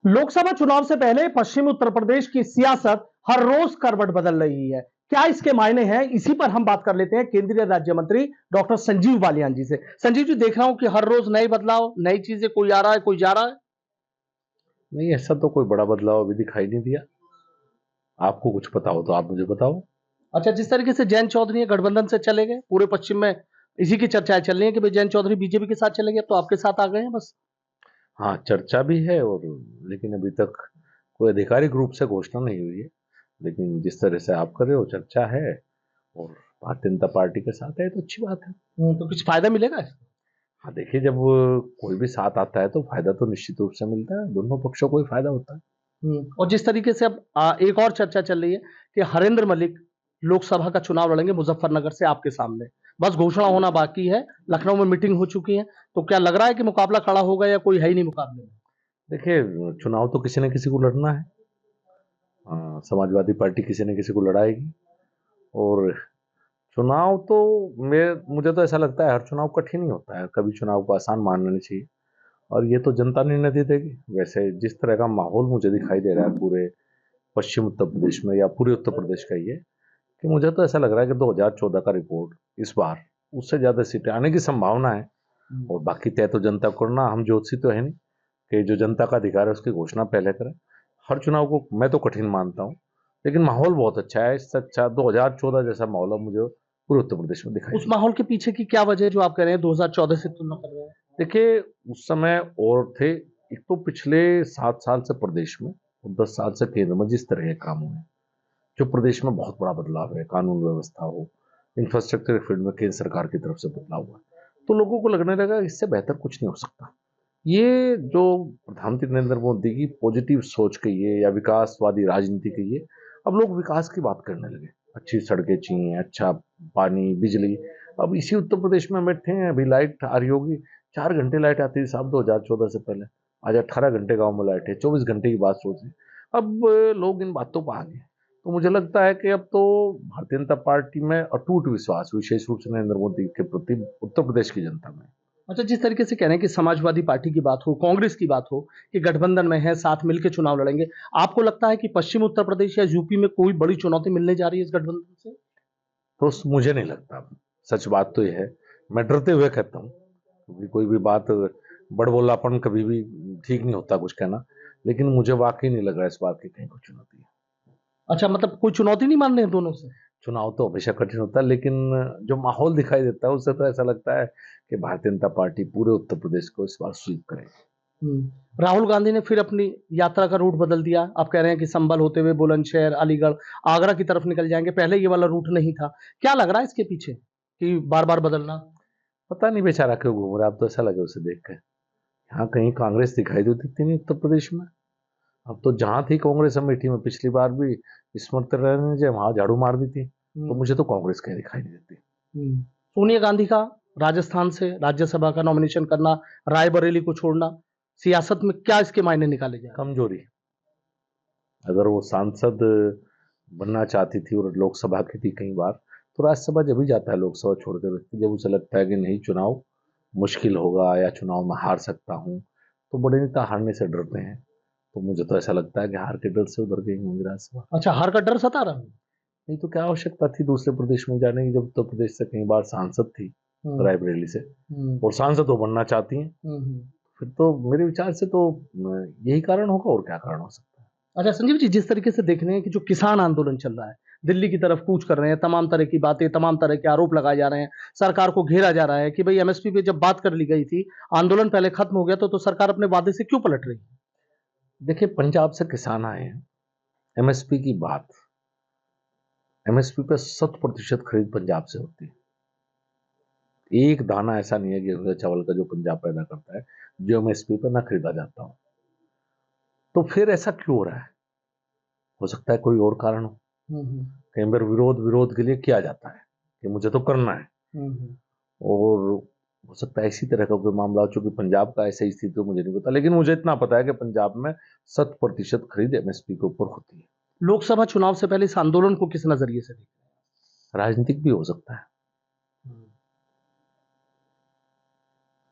लोकसभा चुनाव से पहले पश्चिमी उत्तर प्रदेश की सियासत हर रोज करवट बदल रही है। क्या इसके मायने हैं, इसी पर हम बात कर लेते हैं केंद्रीय राज्य मंत्री डॉक्टर संजीव बालियान जी से। संजीव जी, देख रहा हूं कि हर रोज नए बदलाव, नई चीजें, कोई आ रहा है कोई जा रहा है। नहीं, ऐसा तो कोई बड़ा बदलाव अभी दिखाई नहीं दिया। आपको कुछ पता हो तो आप मुझे बताओ। अच्छा, जिस तरीके से जयंत चौधरी गठबंधन से चले गए, पूरे पश्चिम में इसी की चर्चाएं चल रही है कि भाई जयंत चौधरी बीजेपी के साथ चले गए, तो आपके साथ आ गए हैं बस। हाँ, चर्चा भी है और लेकिन अभी तक कोई आधिकारिक रूप से घोषणा नहीं हुई है। लेकिन जिस तरह से आप कर रहे हो चर्चा है और भारतीय जनता पार्टी के साथ है तो अच्छी बात है। तो कुछ फायदा मिलेगा इसका? हाँ, देखिए, जब कोई भी साथ आता है तो फायदा तो निश्चित रूप से मिलता है, दोनों पक्षों को ही फायदा होता है। और जिस तरीके से अब एक और चर्चा चल रही है कि हरेंद्र मलिक लोकसभा का चुनाव लड़ेंगे मुजफ्फरनगर से आपके सामने, बस घोषणा होना बाकी है। लखनऊ में मीटिंग हो चुकी है, तो क्या लग रहा है कि मुकाबला खड़ा होगा या कोई है ही नहीं मुकाबले में? देखिए, चुनाव तो किसी न किसी को लड़ना है। समाजवादी पार्टी किसी न किसी को लड़ाएगी और चुनाव तो मुझे तो ऐसा लगता है हर चुनाव कठिन ही होता है, कभी चुनाव को आसान मानना नहीं चाहिए। और ये तो जनता निर्णय दे देगी। वैसे जिस तरह का माहौल मुझे दिखाई दे रहा है पूरे पश्चिम उत्तर प्रदेश में या पूरे उत्तर प्रदेश का, ये कि मुझे तो ऐसा लग रहा है कि 2014 का रिकॉर्ड इस बार उससे ज्यादा सीटें आने की संभावना है। और बाकी तय तो जनता को करना, हम ज्योतिषी तो है नहीं कि जो जनता का अधिकार है उसकी घोषणा पहले करें। हर चुनाव को मैं तो कठिन मानता हूँ, लेकिन माहौल बहुत अच्छा है। इससे अच्छा 2014 जैसा माहौल अब मुझे पूरे उत्तर प्रदेश में दिखाई उस देता माहौल के पीछे की क्या वजह है जो आप कह रहे हैं 2014 से तुलना कर रहे हैं? है। देखिए, उस समय और थे, एक तो पिछले 7 साल से प्रदेश में और 10 साल से केंद्र में जिस तरह के काम हुए हैं, जो प्रदेश में बहुत बड़ा बदलाव है, कानून व्यवस्था हो, इंफ्रास्ट्रक्चर के फील्ड में केंद्र सरकार की तरफ से बदलाव हुआ है, तो लोगों को लगने लगा इससे बेहतर कुछ नहीं हो सकता। ये जो प्रधानमंत्री नरेंद्र मोदी की पॉजिटिव सोच कहिए या विकासवादी राजनीति कहिए, अब लोग विकास की बात करने लगे। अच्छी सड़कें चाहिए, अच्छा पानी, बिजली। अब इसी उत्तर प्रदेश में बैठे हैं, अभी लाइट आ रही होगी। 4 घंटे लाइट आती थी साहब 2014 से पहले, आज 18 घंटे गाँव में लाइट है। 24 घंटे की बात सोचिए। अब लोग इन बातों पर आ गए। तो मुझे लगता है कि अब तो भारतीय जनता पार्टी में अटूट विश्वास, विशेष रूप से नरेंद्र मोदी के प्रति उत्तर प्रदेश की जनता में। अच्छा, जिस तरीके से कह रहे हैं कि समाजवादी पार्टी की बात हो, कांग्रेस की बात हो कि गठबंधन में है, साथ मिलकर चुनाव लड़ेंगे, आपको लगता है कि पश्चिम उत्तर प्रदेश या यूपी में कोई बड़ी चुनौती मिलने जा रही है इस गठबंधन से? तो मुझे नहीं लगता। सच बात तो यह है, मैं डरते हुए कहता हूँ, क्योंकि कोई भी बात बड़बोलापन कभी भी ठीक नहीं होता कुछ कहना। लेकिन मुझे वाकई नहीं लग रहा इस बात की कहीं कोई चुनौती है। अच्छा, मतलब कोई चुनौती नहीं मान रहे हैं दोनों से? चुनाव तो हमेशा कठिन होता है, लेकिन जो माहौल दिखाई देता है उससे तो ऐसा लगता है कि भारतीय जनता पार्टी पूरे उत्तर प्रदेश को इस बार स्वीप करेगी। राहुल गांधी ने फिर अपनी यात्रा का रूट बदल दिया। आप कह रहे हैं कि संभल होते हुए बुलंदशहर, अलीगढ़, आगरा की तरफ निकल जाएंगे। पहले ये वाला रूट नहीं था। क्या लग रहा है इसके पीछे कि बार बार बदलना? पता नहीं बेचारा क्यों घूम रहा है, अब तो ऐसा लगे उसे देख कर। यहाँ कहीं कांग्रेस दिखाई तो देती नहीं उत्तर प्रदेश में। अब तो जहां थी कांग्रेस अमेठी में पिछली बार भी, स्मृति ईरानी ने जब वहां झाड़ू मार दी थी, तो मुझे तो कांग्रेस कहीं दिखाई नहीं देती। सोनिया गांधी का राजस्थान से राज्यसभा का नॉमिनेशन करना, रायबरेली को छोड़ना, सियासत में क्या इसके मायने निकाले जाए? कमजोरी। अगर वो सांसद बनना चाहती थी और लोकसभा की थी कई बार, तो राज्यसभा जब भी जाता है लोकसभा छोड़कर व्यक्ति, जब उसे लगता है कि नहीं चुनाव मुश्किल होगा या चुनाव में हार सकता हूँ, तो बड़े नेता हारने से डरते हैं। तो मुझे तो ऐसा लगता है कि हार के डर से उधर गई होंगी राज्यसभा। अच्छा, हार का डर सता रहा है। नहीं तो क्या आवश्यकता थी दूसरे प्रदेश में जाने की, जब उत्तर प्रदेश से कई बार सांसद थी, रायबरेली से, और सांसद वो बनना चाहती हैं। फिर तो मेरे विचार से तो यही कारण होगा, और क्या कारण हो सकता है। अच्छा संजीव जी, जिस तरीके से देख रहे हैं कि जो किसान आंदोलन चल रहा है, दिल्ली की तरफ कूच कर रहे हैं, तमाम तरह की बातें, तमाम तरह के आरोप लगाए जा रहे हैं, सरकार को घेरा जा रहा है कि भाई एमएसपी पे जब बात कर ली गई थी, आंदोलन पहले खत्म हो गया तो सरकार अपने वादे से क्यों पलट रही है? देखिए, पंजाब से किसान आए हैं, एमएसपी की बात, एमएसपी पे 100% खरीद पंजाब से होती है। एक दाना ऐसा नहीं है गेहूं या चावल का जो पंजाब पैदा करता है जो एमएसपी पे ना खरीदा जाता हो। तो फिर ऐसा क्यों हो रहा है? हो सकता है कोई और कारण हो। कई बार विरोध विरोध के लिए किया जाता है कि मुझे तो करना है, और हो सकता है इसी तरह का कोई मामला हो। चूंकि पंजाब का ऐसी स्थिति तो मुझे नहीं पता, लेकिन मुझे इतना पता है कि पंजाब में 100% खरीद एमएसपी के ऊपर होती है। लोकसभा चुनाव से पहले इस आंदोलन को किस नजरिए से देखते? राजनीतिक भी हो सकता है।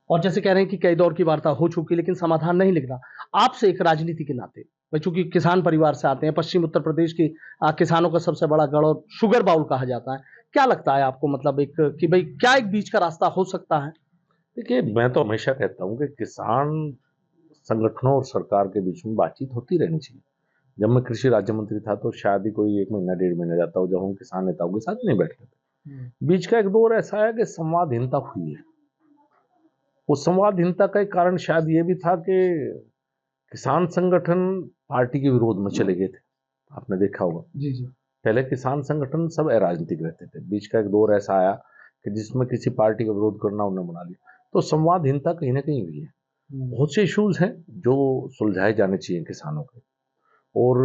और जैसे कह रहे हैं कि कई दौर की वार्ता हो चुकी लेकिन समाधान नहीं निकला। आपसे एक राजनीति के नाते, भाई चूंकि किसान परिवार से आते हैं, पश्चिम उत्तर प्रदेश की किसानों का सबसे बड़ा गढ़ और शुगर बाउल कहा जाता है, क्या लगता है आपको, मतलब एक कि भाई क्या एक बीच का रास्ता हो सकता है? देखिए, मैं तो हमेशा कहता हूँ कि किसान संगठनों और सरकार के बीच में बातचीत होती रहनी चाहिए। जब मैं कृषि राज्य मंत्री था तो शायद ही कोई 1 महीना 1.5 महीना जाता हो जब हम किसान नेताओं के साथ नहीं बैठते थे। बीच का एक दौर ऐसा है कि संवादहीनता हुई है। उस संवादहीनता का एक कारण शायद ये भी था कि किसान संगठन पार्टी के विरोध में चले गए थे। आपने देखा होगा। जी जी। पहले किसान संगठन सब अराजनीतिक रहते थे। बीच का एक दौर ऐसा आया कि जिसमें किसी पार्टी का विरोध करना उन्होंने बना लिया। तो संवादहीनता कहीं ना कहीं हुई है। बहुत से इश्यूज हैं जो सुलझाए जाने चाहिए किसानों के। और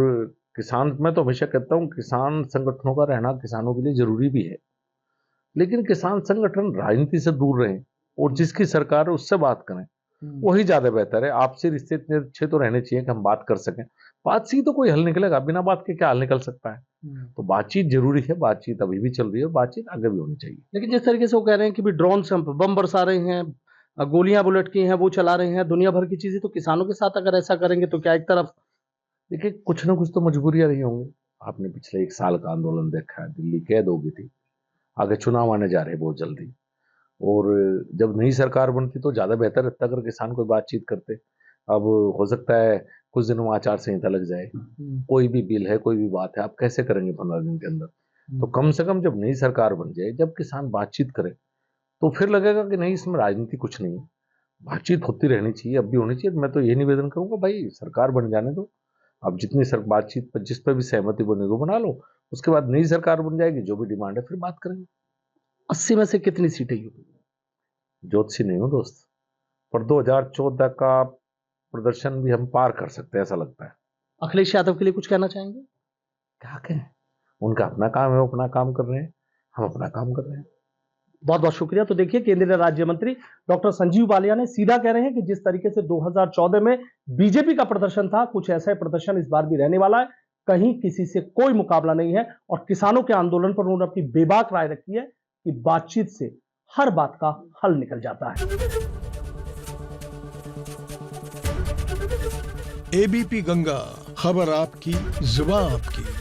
किसान, मैं तो हमेशा कहता हूँ किसान संगठनों का रहना किसानों के लिए जरूरी भी है, लेकिन किसान संगठन राजनीति से दूर रहें और जिसकी सरकार है उससे बात करें, वही ज्यादा बेहतर है। आपसे रिश्ते इतने अच्छे तो रहने चाहिए कि हम बात कर सकें। बात से ही तो कोई हल निकलेगा, बिना बात के क्या हल निकल सकता है? तो बातचीत जरूरी है, बातचीत अभी भी चल रही है और बातचीत आगे भी होनी चाहिए। लेकिन जिस तरीके से वो कह रहे हैं कि भी ड्रोन से बम बरसा रहे हैं, गोलियां बुलेट की हैं वो चला रहे हैं, दुनिया भर की चीजें, तो किसानों के साथ अगर ऐसा करेंगे तो क्या एक तरफ? देखिए, कुछ ना कुछ तो मजबूरियां रही होंगी। आपने पिछले 1 साल का आंदोलन देखा है, दिल्ली कैद हो गई थी, आगे चुनाव आने जा रहे हैं बहुत जल्दी, और जब नई सरकार बनती तो ज्यादा बेहतर रहता अगर किसान कोई बातचीत करते। अब हो सकता है कुछ दिनों में आचार संहिता लग जाए, कोई भी बिल है, कोई भी बात है, आप कैसे करेंगे 15 दिन के अंदर? तो कम से कम जब नई सरकार बन जाए, जब किसान बातचीत करे, तो फिर लगेगा कि नहीं, इसमें राजनीति कुछ नहीं है। बातचीत होती रहनी चाहिए, अब भी होनी चाहिए। मैं तो ये निवेदन करूंगा, भाई सरकार बन जाने दो, अब जितनी सर बातचीत पर जिस पर भी सहमति बने वो बना लो, उसके बाद नई सरकार बन जाएगी, जो भी डिमांड है फिर बात करेंगे। 80 में से कितनी सीटें यूपी? ज्योतिषी नहीं हूँ दोस्त, पर 2014 का प्रदर्शन भी हम पार कर सकते हैं ऐसा लगता है। अखिलेश यादव के लिए कुछ कहना चाहेंगे? क्या कहें, उनका अपना काम है, वो अपना काम कर रहे हैं, हम अपना काम कर रहे हैं। बहुत बहुत शुक्रिया। तो देखिए, केंद्रीय राज्य मंत्री डॉक्टर संजीव बालियान ने सीधा कह रहे हैं कि जिस तरीके से 2014 में बीजेपी का प्रदर्शन था, कुछ ऐसा ही प्रदर्शन इस बार भी रहने वाला है। कहीं किसी से कोई मुकाबला नहीं है और किसानों के आंदोलन पर उन्होंने अपनी बेबाक राय रखी है कि बातचीत से हर बात का हल निकल जाता है। एबीपी गंगा, खबर आपकी, जुबान आपकी।